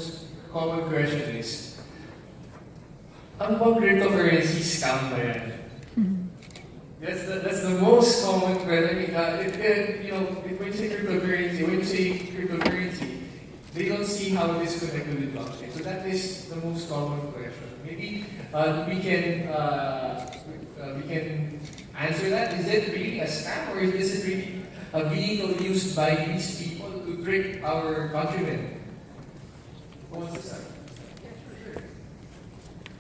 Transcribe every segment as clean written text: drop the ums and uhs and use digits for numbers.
common question is, ano bang cryptocurrency scam ba yan? That's the most common question. When you say cryptocurrency, they don't see how it is connected with blockchain. So that is the most common question. Maybe we can answer that. Is it really a scam, or is it really a vehicle used by these people to trick our countrymen? Who wants to start?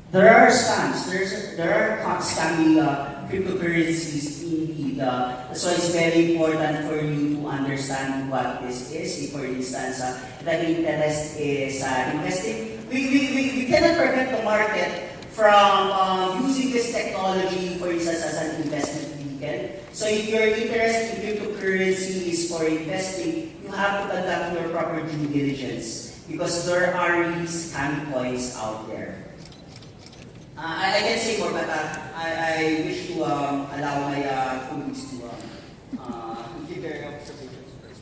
There are scams. There are scamming cryptocurrencies indeed. That's why it's very important for you to understand what this is. If, for instance, the interest is investing, we cannot prevent the market from using this technology, for instance, as an investment vehicle. So if your interest in cryptocurrency is for investing, you have to conduct your proper due diligence because there are really scam coins out there. I can say more, but I wish to allow my colleagues to give their observations first.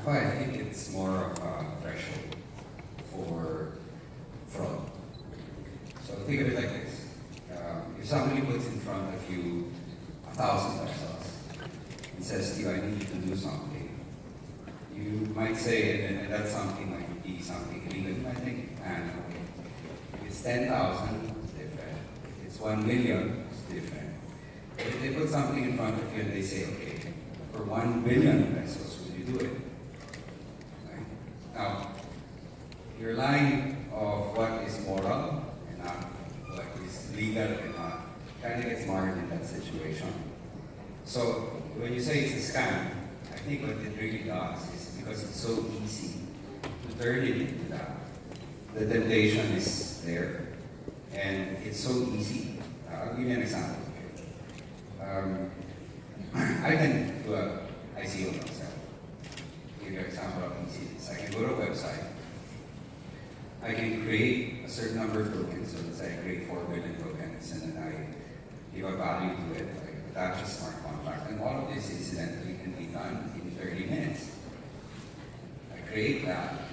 I think it's more of a threshold for fraud. So think of it like this. If somebody puts in front of you 1,000 pesos and says to you, I need you to do something, you might say, and that something might be something illegal. You might think, okay. It's 10,000, it's different. If it's 1 million, it's different. But if they put something in front of you and they say, okay, for 1 billion pesos, will you do it? Right? Now, your line of what is moral and not what is legal and not kind of gets marred in that situation. So, when you say it's a scam, I think what it really does is because it's so easy to turn it into that. The temptation is there, and it's so easy. I'll give you an example. I can do a ICO myself. I'll give you an example of easy it is. I can go to a website. I can create a certain number of tokens. So let's say I create 4 billion tokens, and then I give a value to it. I attach a smart contract, and all of this incidentally can be done in 30 minutes. I create that.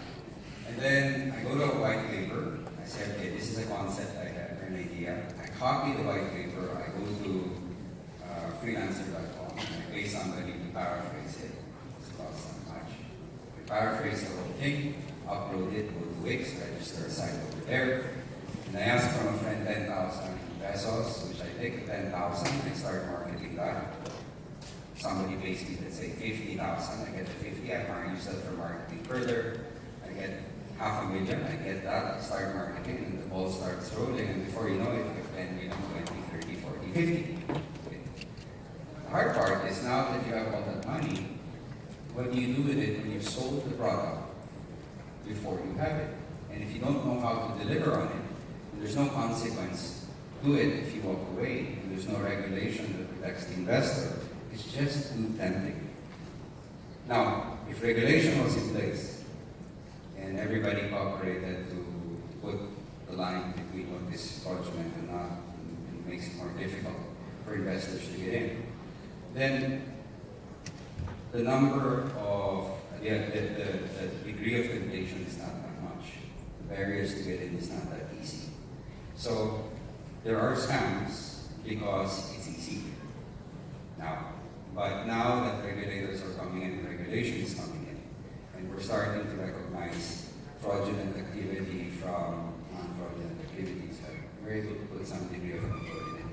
And then I go to a white paper. I say, okay, this is a concept I have, an idea. I copy the white paper. I go to freelancer.com and I pay somebody to paraphrase it. It costs not much. I paraphrase the whole thing, upload it, go to Wix, register a site over there. And I ask from a friend 10,000 pesos, which I take the 10,000 and I start marketing that. Somebody pays me, let's say 50,000. I get the 50, I might use that for marketing further. I get 500,000, I get that, I start marketing, and the ball starts rolling, and before you know it, you spend 20, 30, 40, 50. Okay. The hard part is now that you have all that money, what do you do with it when you've sold the product before you have it? And if you don't know how to deliver on it, there's no consequence to it if you walk away, and there's no regulation that protects the investor, it's just too tempting. Now, if regulation was in place, and everybody cooperated to put the line between what is fraudulent and not, and it makes it more difficult for investors to get in. Then the number of, the degree of temptation is not that much. The barriers to get in is not that easy. So there are scams because it's easy. But now that regulators are coming in, regulation is coming in, and we're starting to recognize fraudulent activity from non-fraudulent activities. We're able to put some degree of control in it.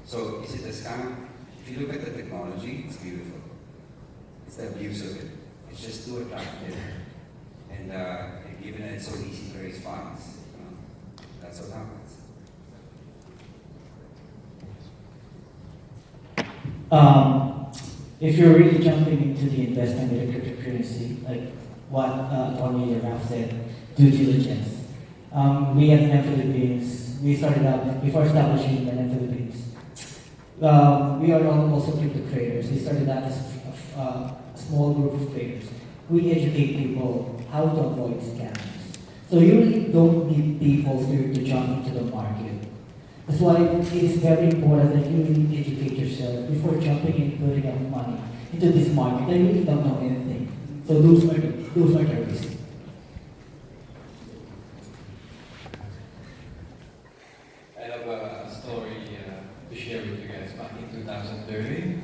So is it a scam? If you look at the technology, it's beautiful. It's the abuse of it. It's just too attractive. And given that it's so easy to raise funds, that's what happens. If you're really jumping into the investment in cryptocurrency, like what Tony Raf said, due diligence. We at NEM Philippines, we started out, before establishing the NEM Philippines, we are also crypto traders. We started out as a small group of traders. We educate people how to avoid scams. So you really don't need people to jump into the market. That's why it is very important that you really educate yourself before jumping and putting up money into this market. I really don't know anything. So those are the risks. I have a story to share with you guys. Back in 2030,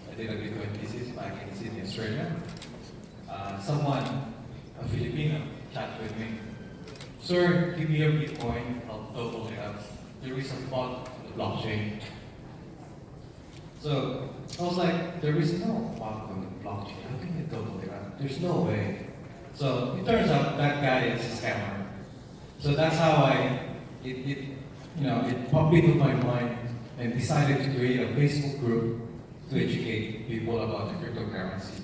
I did a Bitcoin thesis back in Sydney, Australia. Someone, a Filipino, chat with me. Sir, give me your Bitcoin, I'll double it up. There is a bug on the blockchain. So I was like, there is no bug on the blockchain. How can you double it up? There's no way. So it turns out that guy is a scammer. So that's how it popped into my mind and decided to create a Facebook group to educate people about the cryptocurrency.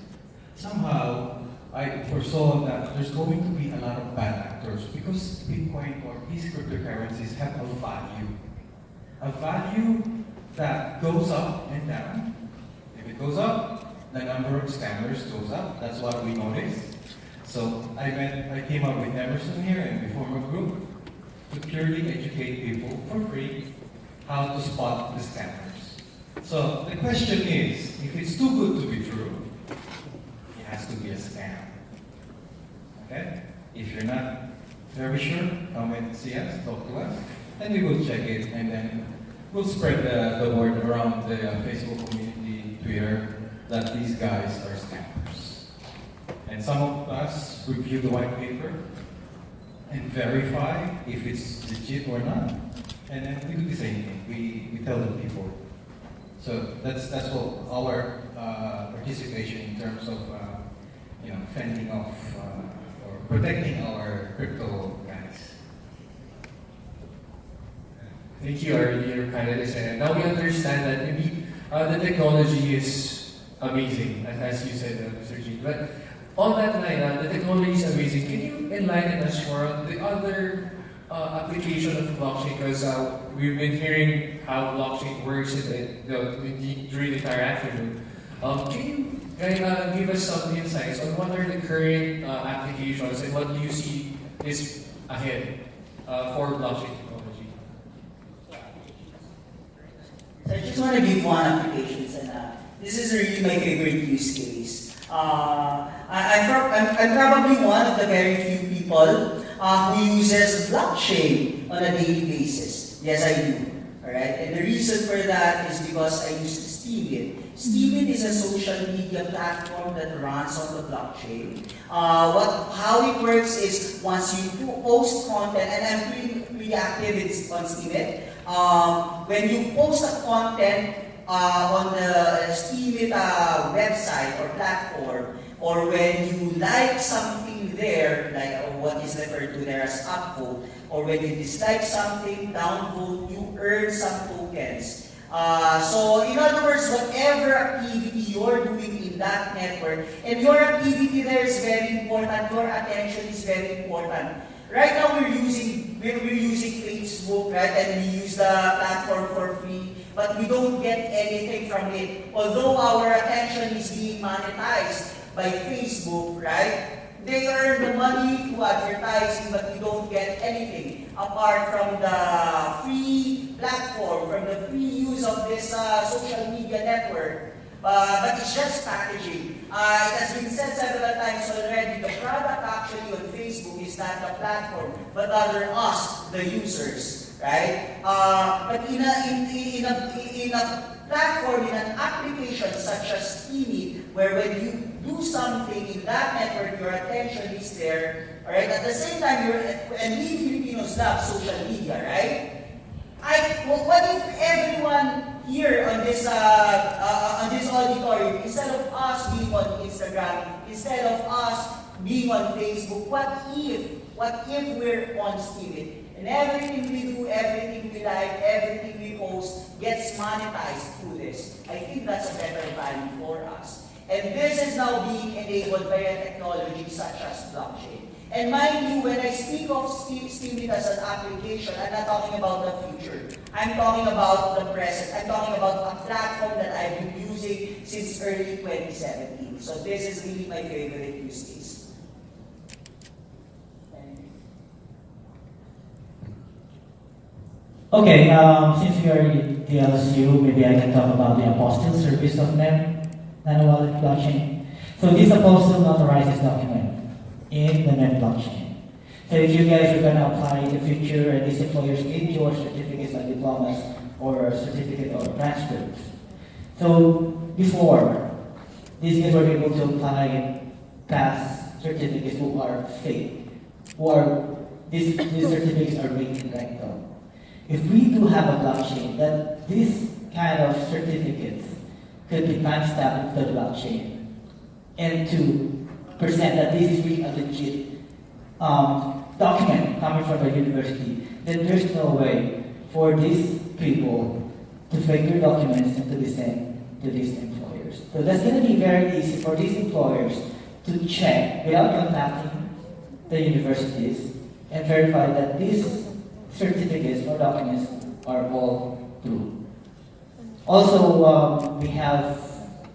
Somehow, I foresaw that there's going to be a lot of bad actors because Bitcoin or these cryptocurrencies have a value. A value that goes up and down. If it goes up, the number of scammers goes up. That's what we noticed. So I came up with Emerson here and we formed a group to purely educate people for free how to spot the scammers. So the question is, if it's too good to be true, it has to be a scam. Okay? If you're not very sure, come and see us, talk to us, and we will check it, and then we'll spread the word around the Facebook community, Twitter, that these guys are scammers. And some of us review the white paper and verify if it's legit or not, and then we do the same thing. We tell the people. So that's what our participation in terms of fending off or protecting our crypto guys. Thank you, Arlie, for kindness. And now we understand that maybe the technology is amazing, as you said, Mr. G. But on that line, the technology is amazing. Can you enlighten us more on the other application of blockchain? Because we've been hearing how blockchain works during the entire afternoon. Can you give us some insights on what are the current applications and what do you see is ahead for blockchain technology? So I just want to give one application, and this is really my favorite use case. I'm probably one of the very few people who uses blockchain on a daily basis. Yes, I do. Alright? And the reason for that is because I use Steemit. Steemit is a social media platform that runs on the blockchain. How it works is once you post content, and I'm pretty active on Steemit. When you post a content on the Steemit website or platform, or when you like something there, like what is referred to there as upvote, or when you dislike something, downvote, you earn some tokens. So in other words, whatever activity you're doing in that network, and your activity there is very important, your attention is very important. Right now we're using Facebook, right, and we use the platform for free, but we don't get anything from it. Although our attention is being monetized by Facebook, right? They earn the money through advertising, but we don't get anything apart from the free platform, from the free use of this social media network. But it's just packaging. It has been said several times already, the product actually on Facebook is not the platform, but rather us, the users, right? But in a platform, in an application such as Steemit, where when you do something in that network, your attention is there, all right? At the same time, and we Filipinos love social media, right? What if everyone here on this auditorium, instead of us being on Instagram, instead of us being on Facebook, what if we're on Steemit? And everything we do, everything we like, everything we post gets monetized through this. I think that's a better value for us. And this is now being enabled by a technology such as blockchain. And mind you, when I speak of Steemit as an application, I'm not talking about the future. I'm talking about the present. I'm talking about a platform that I've been using since early 2017. So this is really my favorite use case. Okay, since we are in the LSU, maybe I can talk about the apostille service of Nano Wallet blockchain. So this apostille notarizes document in the NEM blockchain. So if you guys are gonna apply in the future and these employers need your certificates like diplomas or certificate or transcripts. So before, these guys were able to apply and pass certificates who are fake, or these certificates are rated right now. If we do have a blockchain, that these kind of certificates could be timestamped into the blockchain and to present that this is really a legit document coming from the university, then there's no way for these people to fake their documents and to be sent to these employers. So that's going to be very easy for these employers to check without contacting the universities and verify that these certificates or documents are all true. Also, we have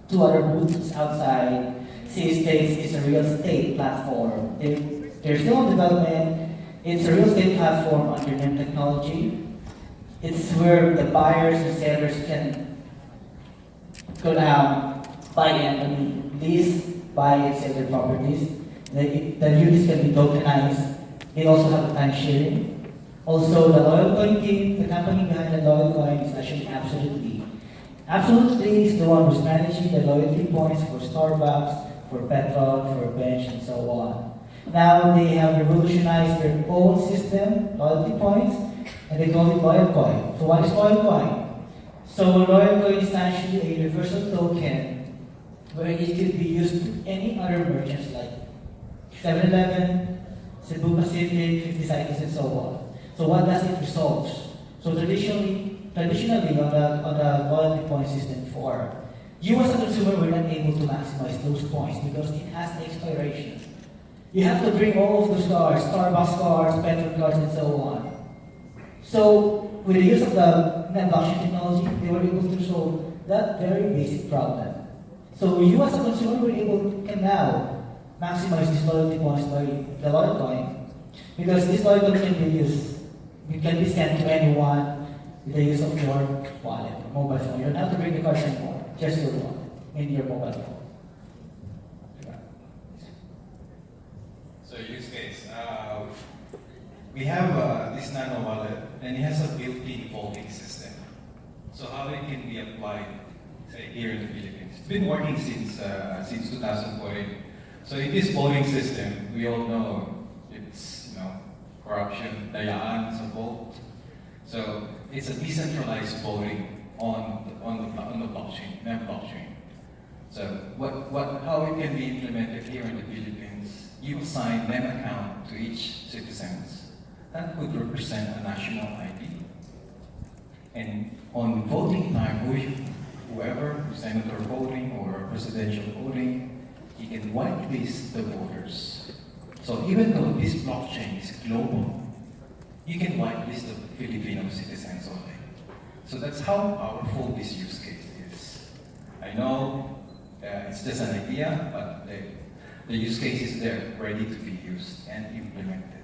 two other booths outside. C-States is a real estate platform. They're still in development. It's a real estate platform under NEM technology. It's where the buyers and sellers can go down, buy and lease, buy and sell their properties. The units can be tokenized. They also have a time sharing. Also, the Loyal Coin team, the company behind the Loyal Coin is actually Absolutely. Absolutely is the one who's managing the loyalty points for Starbucks, for Petron, for Bench, and so on. Now they have revolutionized their own system, loyalty points, and they call it Loyal Coin. So what is Loyal Coin? So Loyal Coin is actually a universal token where it could be used to any other merchants like 7-Eleven, Cebu Pacific, 50 Cycles, and so on. So what does it resolve? So traditionally on the loyalty point system 4, you as a consumer were not able to maximize those points because it has an expiration. You have to bring all of those cards, Starbucks cards, Petro cards, and so on. So with the use of the net blockchain technology, they were able to solve that very basic problem. So you as a consumer can now maximize these loyalty points by the Loyal Coin because this Loyal Coin can be used. It can be sent to anyone with the use of your wallet, mobile phone. You don't have to bring the cards anymore, just your wallet in your mobile phone. So use case, we have this nano wallet and it has a built-in voting system. So how it can be applied, say here in the Philippines. It's been working since 2014. So in this voting system, we all know it's corruption, dayaan sa vote. So it's a decentralized voting on the blockchain, NEM blockchain. So how it can be implemented here in the Philippines, you assign NEM account to each citizen. That would represent a national ID. And on voting time, whoever, senator voting or presidential voting, you can whitelist the voters. So even though this blockchain is global, you can whitelist the Filipino citizens only. So that's how powerful this use case is. I know it's just an idea, but the use case is there, ready to be used and implemented.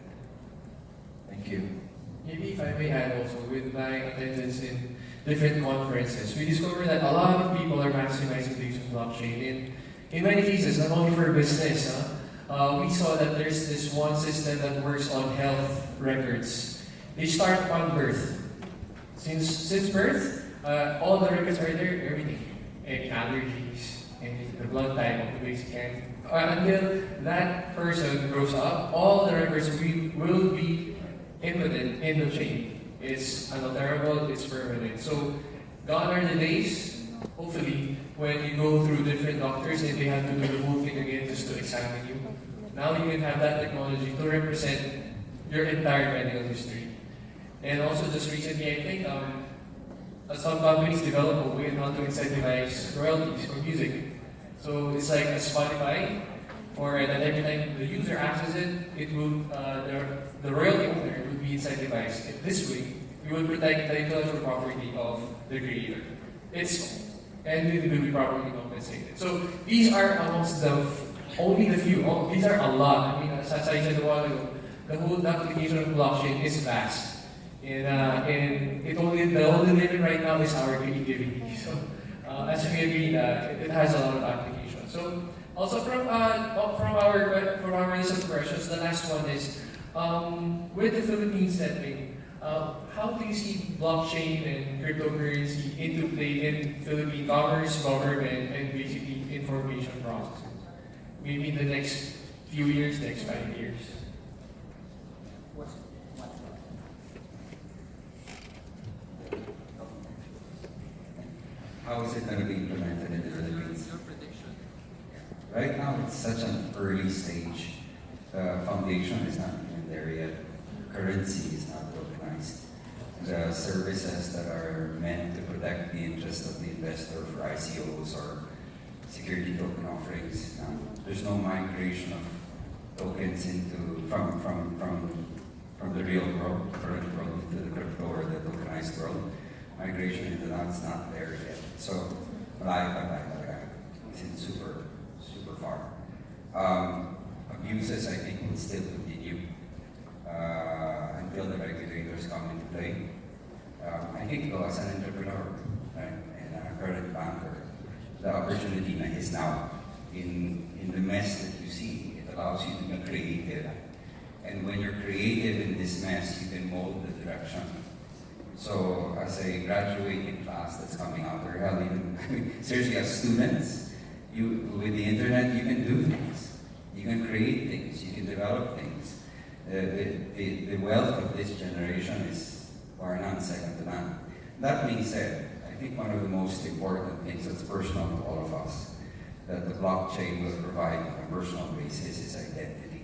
Thank you. Maybe if I may add also, with my attendance in different conferences, we discovered that a lot of people are maximizing the use of blockchain. In many cases, not only for business, we saw that there's this one system that works on health records. They start on birth. Since birth, all the records are there, everything. Any allergies, any the blood type of the basic kind. Until that person grows up, all the records will be inputted in the chain. It's unalterable, it's permanent. So gone are the days, hopefully, when you go through different doctors and they have to do the whole thing again just to examine you. Now you can have that technology to represent your entire medical history. And also just recently, I think, some companies develop a way on how to incentivize royalties for music. So it's like a Spotify, or that every time the user accesses it, it will the royalty owner will be incentivized. This way, we will protect the intellectual property of the creator. And it will be properly compensated. So these are amongst only the few. These are a lot. I mean, as I said a while ago, the whole application of blockchain is vast. And the only limit right now is our creativity. So as we agree that it has a lot of applications. So also from our list of questions, the last one is with the Philippines setting, how do you see blockchain and cryptocurrency into play in Philippine commerce, government, and basically information processing? Maybe in the next few years, next 5 years. How is it going to be implemented in the Philippines? Right now, it's such an early stage. The foundation is not even there yet. Currency is not tokenized. The services that are meant to protect the interest of the investor for ICOs or security token offerings, there's no migration of tokens from the real world, current world, into the crypto or the tokenized world. Migration into that's not there yet. So, it's in super far. Abuses, I think, will still continue until the regulators come into play. I think, though, as an entrepreneur, right, and a current banker, the opportunity is now in the mess that you see. It allows you to be creative. And when you're creative in this mess, you can mold the direction. So as a graduating class that's coming out, or hell, even seriously, as students, with the internet, you can do things. You can create things. You can develop things. The wealth of this generation is bar none, second to none. That being said, I think one of the most important things that's personal to all of us, that the blockchain will provide on a personal basis, is identity.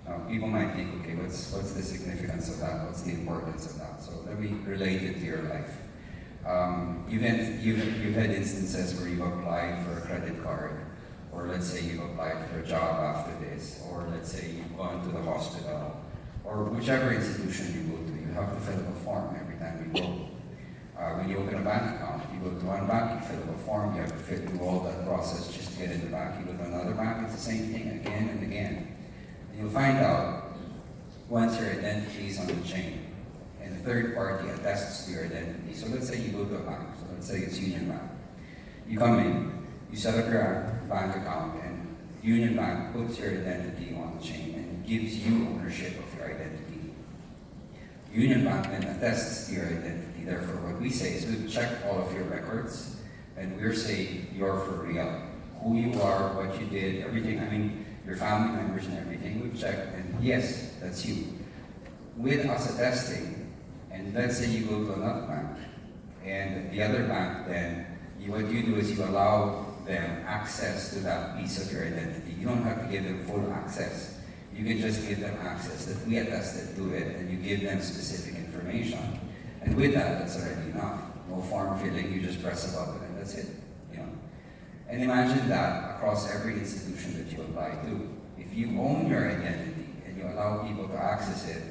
Now, people might think, okay, what's the significance of that? What's the importance of that? So let me relate it to your life. You've had instances where you've applied for a credit card, or let's say you've applied for a job after this, or let's say you've gone to the hospital, or whichever institution you go to, you have to fill up a form every time you go. When you open a bank account, you go to one bank, you fill up a form, you have to fit through all that process just to get in the bank. You go to another bank, it's the same thing again and again. And you'll find out once your identity is on the chain, and the third party attests to your identity. So let's say you go to a bank, so let's say it's Union Bank. You come in, you set up your bank account, and Union Bank puts your identity on the chain and gives you ownership of your identity. Union Bank then attests to your identity. Therefore, what we say is we've checked all of your records, and we're saying you're for real. Who you are, what you did, everything. I mean, your family members and everything, we've checked, and yes, that's you. With us attesting, and let's say you go to another bank, and the other bank then, what you do is you allow them access to that piece of your identity. You don't have to give them full access. You can just give them access that we attested to it, and you give them specific information. And with that, that's already enough. No form filling, you just press a button and that's it. You know? And imagine that across every institution that you apply to. If you own your identity and you allow people to access it,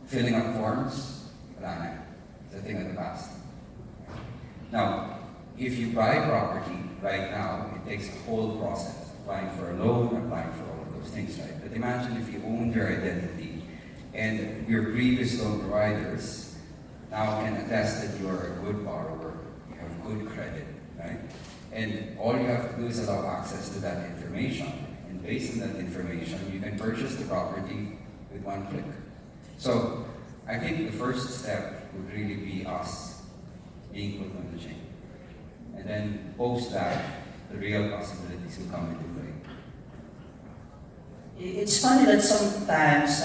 filling up forms, wala na. It's a thing of the past. Now, if you buy property right now, it takes a whole process. Applying for a loan, applying for all of those things, right? But imagine if you owned your identity and your previous loan providers now can attest that you're a good borrower, you have good credit, right? And all you have to do is allow access to that information. And based on that information, you can purchase the property with one click. So I think the first step would really be us being put on the chain. And then post that, the real possibilities will come into play. It's funny that sometimes